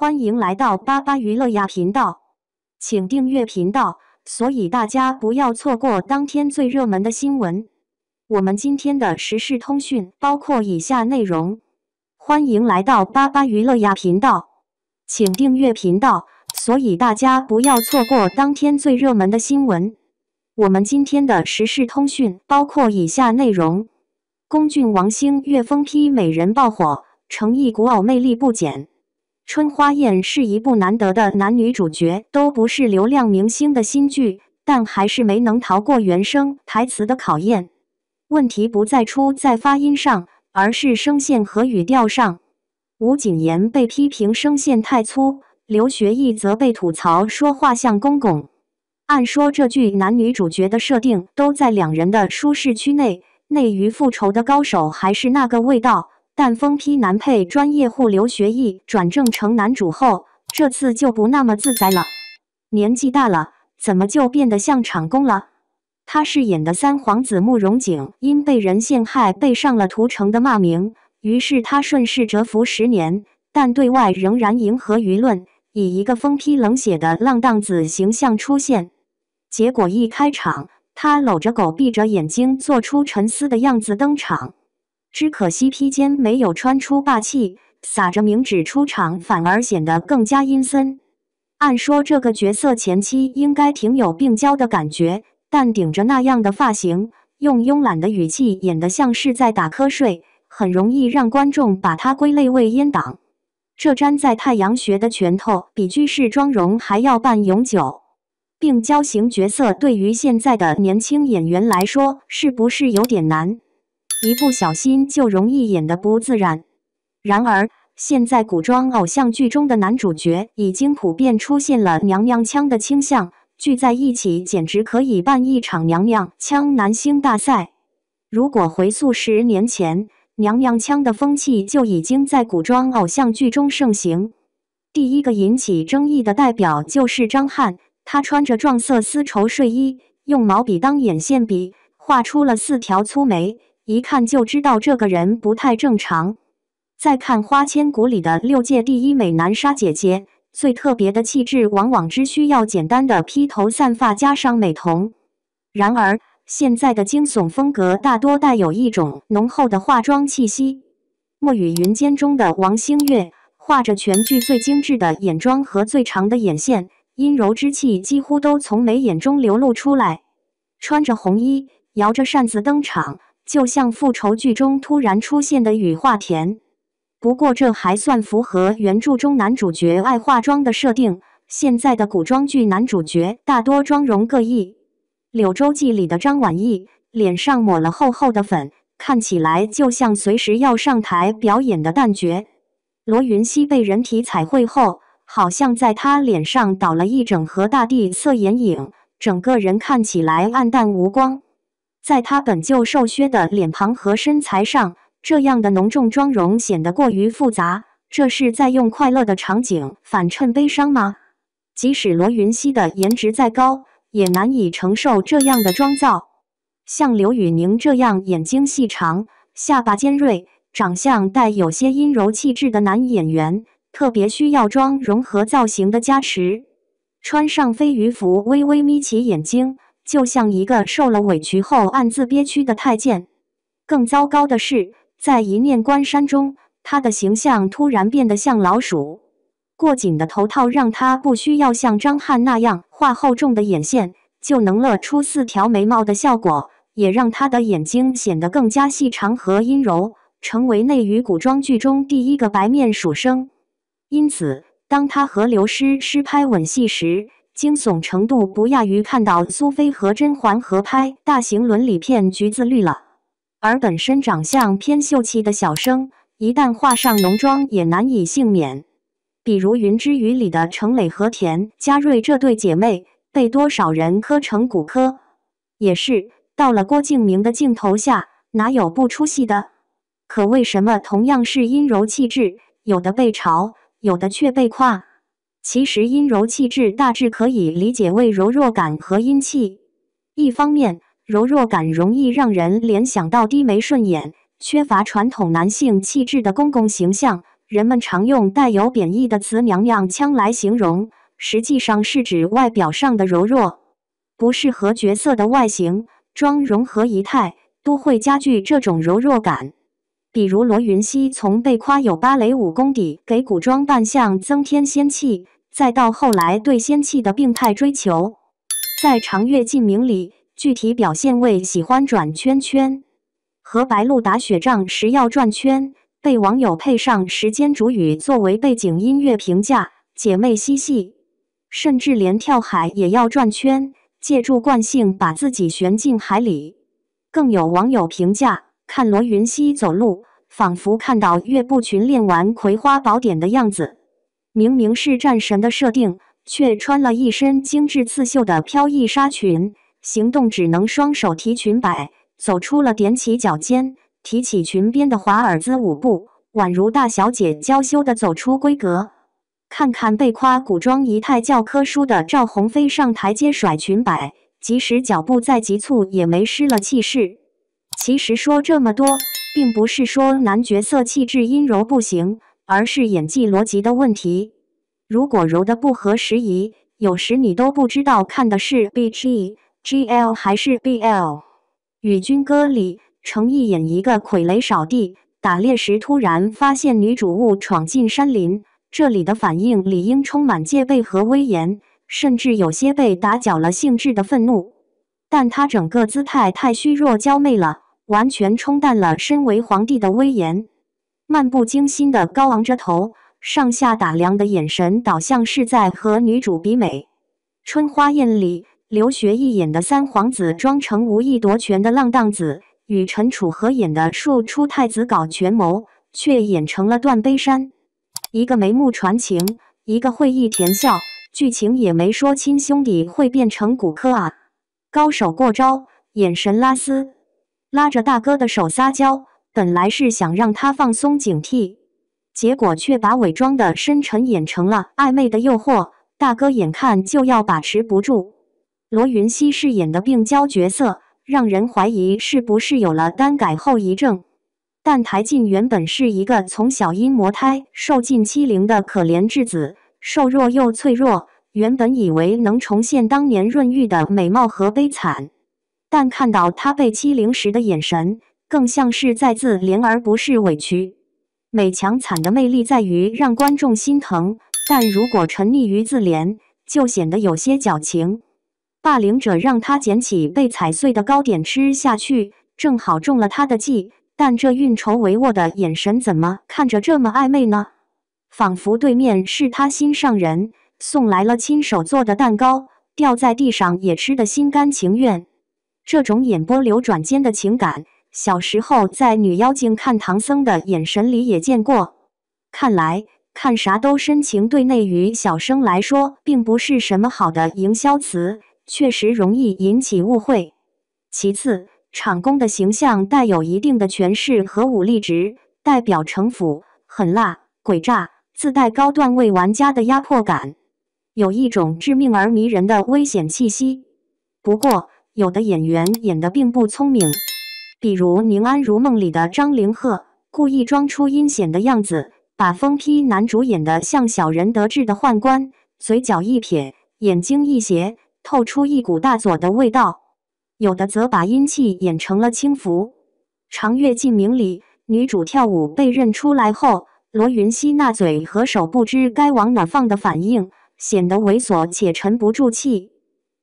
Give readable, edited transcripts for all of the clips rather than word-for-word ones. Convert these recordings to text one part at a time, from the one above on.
欢迎来到巴巴娱乐呀频道，请订阅频道，所以大家不要错过当天最热门的新闻。我们今天的时事通讯包括以下内容：欢迎来到巴巴娱乐呀频道，请订阅频道，所以大家不要错过当天最热门的新闻。我们今天的时事通讯包括以下内容：龚俊王星越疯批美人爆火，诚意古偶魅力不减。春花宴是一部难得的男女主角都不是流量明星的新剧，但还是没能逃过原声台词的考验。问题不再出在发音上，而是声线和语调上。吴谨言被批评声线太粗，刘学义则被吐槽说话像公公。按说这剧男女主角的设定都在两人的舒适区内，内娱复仇的高手还是那个味道。但疯批男配专业户刘学义转正成男主后，这次就不那么自在了。年纪大了，怎么就变得像场工了？他饰演的三皇子慕容景因被人陷害背上了屠城的骂名，于是他顺势蛰伏10年，但对外仍然迎合舆论，以一个疯批冷血的浪荡子形象出现。结果一开场，他搂着狗闭着眼睛做出沉思的样子登场。只可惜披肩没有穿出霸气，撒着明纸出场反而显得更加阴森。按说这个角色前期应该挺有病娇的感觉，但顶着那样的发型，用慵懒的语气演得像是在打瞌睡，很容易让观众把他归类为阉党。这粘在太阳穴的拳头比居士妆容还要半永久。病娇型角色对于现在的年轻演员来说，是不是有点难？一不小心就容易演得不自然。然而，现在古装偶像剧中的男主角已经普遍出现了娘娘腔的倾向，聚在一起简直可以办一场娘娘腔男星大赛。如果回溯10年前，娘娘腔的风气就已经在古装偶像剧中盛行。第一个引起争议的代表就是张翰，他穿着撞色丝绸睡衣，用毛笔当眼线笔，画出了4条粗眉。一看就知道这个人不太正常。再看《花千骨》里的6届第1美男沙姐姐，最特别的气质往往只需要简单的披头散发加上美瞳。然而，现在的惊悚风格大多带有一种浓厚的化妆气息。《墨雨云间》中的王星越，画着全剧最精致的眼妆和最长的眼线，阴柔之气几乎都从眉眼中流露出来。穿着红衣，摇着扇子登场，就像复仇剧中突然出现的雨化田。不过这还算符合原著中男主角爱化妆的设定，现在的古装剧男主角大多妆容各异。柳州记里的张晚意，脸上抹了厚厚的粉，看起来就像随时要上台表演的旦角。罗云熙被人体彩绘后，好像在他脸上倒了一整盒大地色眼影，整个人看起来暗淡无光。在他本就瘦削的脸庞和身材上，这样的浓重妆容显得过于复杂，这是在用快乐的场景反衬悲伤吗？即使罗云熙的颜值再高，也难以承受这样的妆造。像刘宇宁这样眼睛细长、下巴尖锐、长相带有些阴柔气质的男演员，特别需要妆容和造型的加持。穿上飞鱼服，微微眯起眼睛，就像一个受了委屈后暗自憋屈的太监。更糟糕的是，在一念关山中，他的形象突然变得像老鼠。过紧的头套让他不需要像张翰那样画厚重的眼线，就能勒出4条眉毛的效果，也让他的眼睛显得更加细长和阴柔，成为内娱古装剧中第一个白面书生。因此，当他和刘诗诗拍吻戏时，惊悚程度不亚于看到苏菲和甄嬛合拍大型伦理片《橘子绿》了。而本身长相偏秀气的小生，一旦画上浓妆也难以幸免。比如《云之羽》里的程磊和田佳瑞这对姐妹，被多少人磕成骨科。也是，到了郭敬明的镜头下，哪有不出戏的？可为什么同样是阴柔气质，有的被嘲，有的却被夸？其实阴柔气质大致可以理解为柔弱感和阴气。一方面，柔弱感容易让人联想到低眉顺眼、缺乏传统男性气质的公公形象，人们常用带有贬义的词“娘娘腔”来形容，实际上是指外表上的柔弱。不适合角色的外形、妆容和仪态都会加剧这种柔弱感。比如罗云熙从被夸有芭蕾舞功底给古装扮相增添仙气，再到后来对仙气的病态追求，在《长月烬明》里具体表现为喜欢转圈圈，和白鹿打雪仗时要转圈，被网友配上时间煮雨作为背景音乐评价，姐妹嬉戏，甚至连跳海也要转圈，借助惯性把自己旋进海里。更有网友评价，看罗云熙走路，仿佛看到岳不群练完葵花宝典的样子。明明是战神的设定，却穿了一身精致刺绣的飘逸纱裙，行动只能双手提裙摆，走出了踮起脚尖、提起裙边的华尔兹舞步，宛如大小姐娇羞地走出闺阁。看看被夸古装仪态教科书的赵鸿飞上台阶甩裙摆，即使脚步再急促也没失了气势。其实说这么多，并不是说男角色气质阴柔不行，而是演技逻辑的问题。如果柔的不合时宜，有时你都不知道看的是 BG、GL 还是 BL。与军歌里，程毅演一个傀儡扫地，打猎时突然发现女主误闯进山林，这里的反应理应充满戒备和威严，甚至有些被打搅了兴致的愤怒。但他整个姿态太虚弱娇媚了，完全冲淡了身为皇帝的威严。漫不经心地高昂着头，上下打量的眼神倒像是在和女主比美。春花宴里，刘学义演的三皇子装成无意夺权的浪荡子，与陈楚河演的庶出太子搞权谋，却演成了断背山。一个眉目传情，一个会意甜笑，剧情也没说亲兄弟会变成骨科啊。高手过招，眼神拉丝，拉着大哥的手撒娇，本来是想让他放松警惕，结果却把伪装的深沉演成了暧昧的诱惑，大哥眼看就要把持不住。罗云熙饰演的病娇角色，让人怀疑是不是有了单改后遗症。但台烬原本是一个从小因魔胎受尽欺凌的可怜稚子，瘦弱又脆弱，原本以为能重现当年润玉的美貌和悲惨，但看到他被欺凌时的眼神，更像是在自怜而不是委屈。美强惨的魅力在于让观众心疼，但如果沉溺于自怜，就显得有些矫情。霸凌者让他捡起被踩碎的糕点吃下去，正好中了他的计，但这运筹帷幄的眼神怎么看着这么暧昧呢？仿佛对面是他心上人，送来了亲手做的蛋糕，掉在地上也吃得心甘情愿。这种眼波流转间的情感，小时候在女妖精看唐僧的眼神里也见过。看来看啥都深情对内于小生来说并不是什么好的营销词，确实容易引起误会。其次，场公的形象带有一定的权势和武力值，代表城府狠辣、诡诈，自带高段位玩家的压迫感，有一种致命而迷人的危险气息。不过，有的演员演得并不聪明，比如《宁安如梦》里的张凌赫，故意装出阴险的样子，把疯批男主演得像小人得志的宦官，嘴角一撇，眼睛一斜，透出一股大佐的味道。有的则把阴气演成了轻浮。《长月烬明》里，女主跳舞被认出来后，罗云熙那嘴和手不知该往哪放的反应，显得猥琐且沉不住气。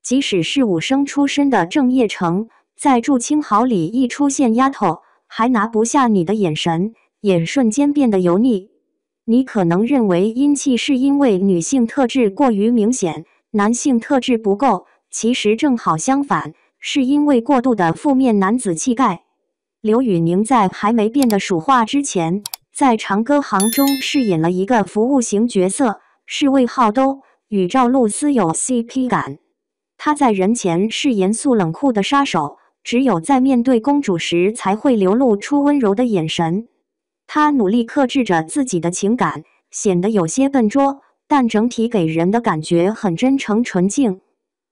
即使是武生出身的郑业成，在祝清豪里一出现丫头，还拿不下你的眼神，也瞬间变得油腻。你可能认为阴气是因为女性特质过于明显，男性特质不够，其实正好相反，是因为过度的负面男子气概。刘宇宁在还没变得蜀话之前，在《长歌行》中饰演了一个服务型角色，是魏浩都，与赵露思有 CP 感。他在人前是严肃冷酷的杀手，只有在面对公主时才会流露出温柔的眼神。他努力克制着自己的情感，显得有些笨拙，但整体给人的感觉很真诚纯净。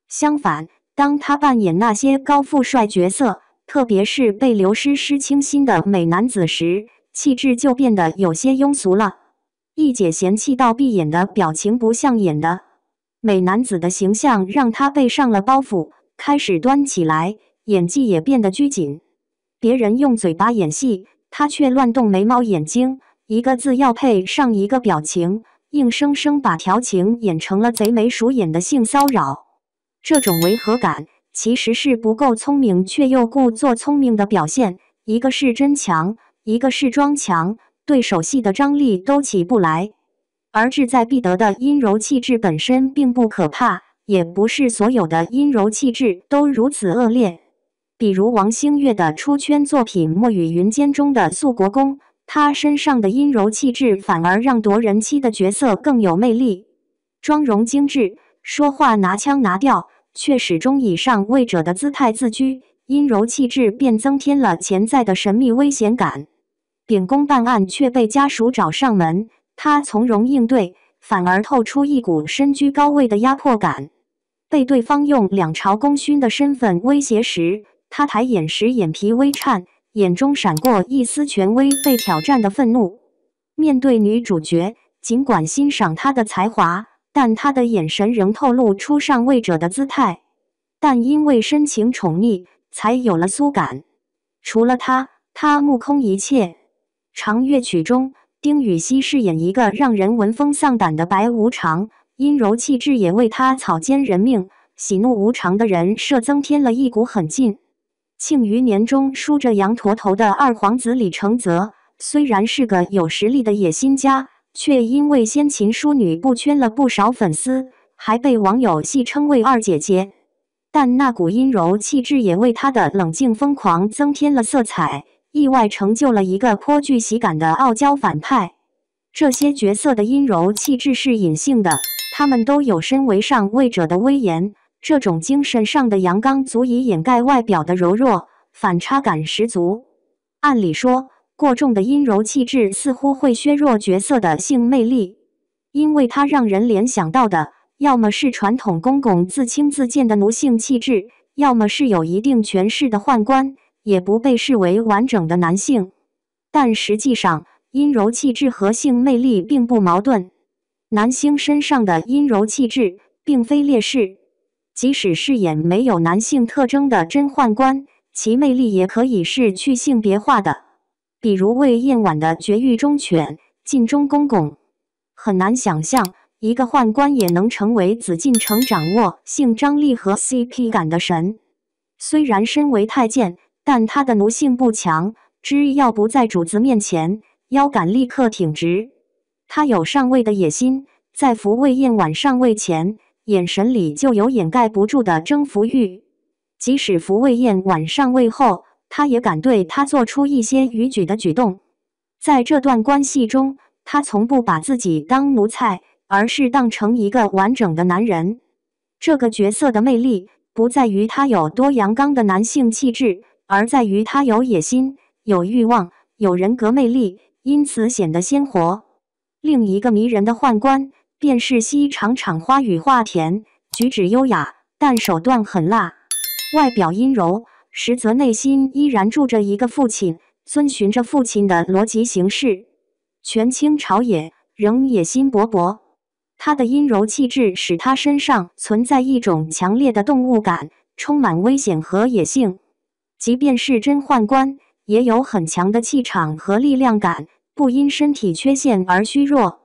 相反，当他扮演那些高富帅角色，特别是被刘诗诗倾心的美男子时，气质就变得有些庸俗了。一姐嫌弃到闭眼的表情不像演的。美男子的形象让他背上了包袱，开始端起来，演技也变得拘谨。别人用嘴巴演戏，他却乱动眉毛眼睛，一个字要配上一个表情，硬生生把调情演成了贼眉鼠眼的性骚扰。这种违和感其实是不够聪明却又故作聪明的表现，一个是真强，一个是装强，对手戏的张力都起不来。而志在必得的阴柔气质本身并不可怕，也不是所有的阴柔气质都如此恶劣。比如王星越的出圈作品《墨雨云间》中的肃国公，他身上的阴柔气质反而让夺人妻的角色更有魅力。妆容精致，说话拿腔拿调，却始终以上位者的姿态自居，阴柔气质便增添了潜在的神秘危险感。秉公办案却被家属找上门，他从容应对，反而透出一股身居高位的压迫感。被对方用两朝功勋的身份威胁时，他抬眼时眼皮微颤，眼中闪过一丝权威被挑战的愤怒。面对女主角，尽管欣赏她的才华，但她的眼神仍透露出上位者的姿态。但因为深情宠溺，才有了苏感。除了他目空一切。长乐曲中，丁禹兮饰演一个让人闻风丧胆的白无常，阴柔气质也为他草菅人命、喜怒无常的人设增添了一股狠劲。庆余年中梳着羊驼头的二皇子李承泽，虽然是个有实力的野心家，却因为先秦淑女不圈了不少粉丝，还被网友戏称为二姐姐。但那股阴柔气质也为他的冷静疯狂增添了色彩，意外成就了一个颇具喜感的傲娇反派。这些角色的阴柔气质是隐性的，他们都有身为上位者的威严，这种精神上的阳刚足以掩盖外表的柔弱，反差感十足。按理说，过重的阴柔气质似乎会削弱角色的性魅力，因为它让人联想到的要么是传统公公自轻自贱的奴性气质，要么是有一定权势的宦官，也不被视为完整的男性。但实际上，阴柔气质和性魅力并不矛盾。男星身上的阴柔气质并非劣势，即使饰演没有男性特征的真宦官，其魅力也可以是去性别化的。比如魏嬿婉的绝域忠犬、尽忠公公。很难想象一个宦官也能成为紫禁城掌握性张力和 CP 感的神。虽然身为太监，但他的奴性不强，只要不在主子面前，腰杆立刻挺直。他有上位的野心，在扶魏嬿婉上位前，眼神里就有掩盖不住的征服欲。即使扶魏嬿婉上位后，他也敢对她做出一些逾矩的举动。在这段关系中，他从不把自己当奴才，而是当成一个完整的男人。这个角色的魅力不在于他有多阳刚的男性气质，而在于他有野心、有欲望、有人格魅力，因此显得鲜活。另一个迷人的宦官便是西厂厂花语化田，举止优雅，但手段狠辣，外表阴柔，实则内心依然住着一个父亲，遵循着父亲的逻辑行事。权倾朝野，仍野心勃勃。他的阴柔气质使他身上存在一种强烈的动物感，充满危险和野性。即便是真宦官，也有很强的气场和力量感，不因身体缺陷而虚弱。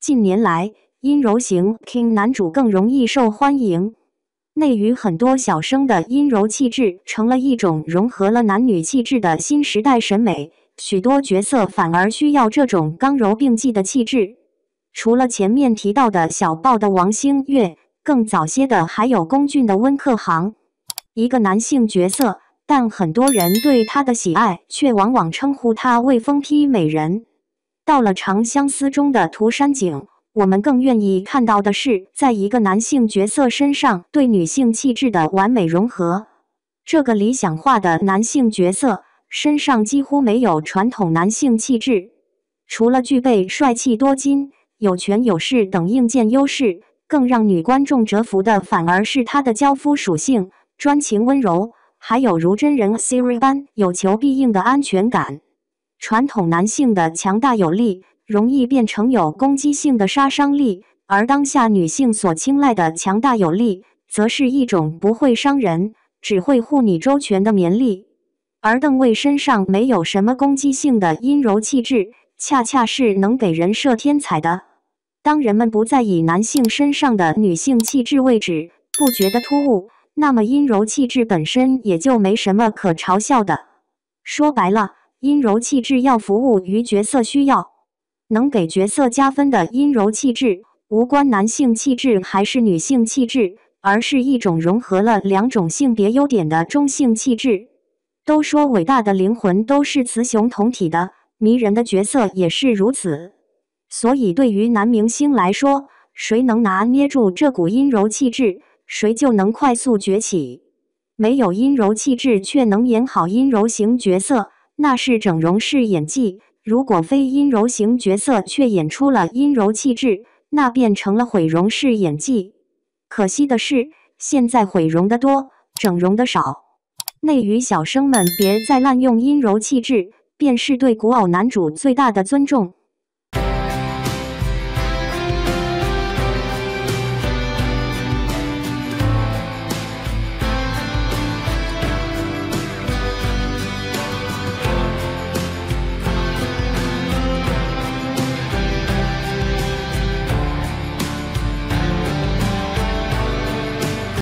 近年来，阴柔型 King 男主更容易受欢迎。内娱很多小生的阴柔气质成了一种融合了男女气质的新时代审美，许多角色反而需要这种刚柔并济的气质。除了前面提到的小报的王星越，更早些的还有龚俊的温客行。一个男性角色，但很多人对他的喜爱却往往称呼他为疯批美人。到了《长相思》中的涂山璟，我们更愿意看到的是在一个男性角色身上对女性气质的完美融合。这个理想化的男性角色身上几乎没有传统男性气质，除了具备帅气多金、有权有势等硬件优势，更让女观众折服的反而是他的娇夫属性，专情温柔，还有如真人 Siri 般有求必应的安全感。传统男性的强大有力，容易变成有攻击性的杀伤力，而当下女性所青睐的强大有力，则是一种不会伤人，只会护你周全的绵力。而邓卫身上没有什么攻击性的阴柔气质，恰恰是能给人设天才的。当人们不再以男性身上的女性气质为止，不觉得突兀，那么阴柔气质本身也就没什么可嘲笑的。说白了，阴柔气质要服务于角色需要，能给角色加分的阴柔气质，无关男性气质还是女性气质，而是一种融合了两种性别优点的中性气质。都说伟大的灵魂都是雌雄同体的，迷人的角色也是如此。所以对于男明星来说，谁能拿捏住这股阴柔气质，谁就能快速崛起。没有阴柔气质却能演好阴柔型角色，那是整容式演技；如果非阴柔型角色却演出了阴柔气质，那变成了毁容式演技。可惜的是，现在毁容的多，整容的少。内娱小生们别再滥用阴柔气质，便是对古偶男主最大的尊重。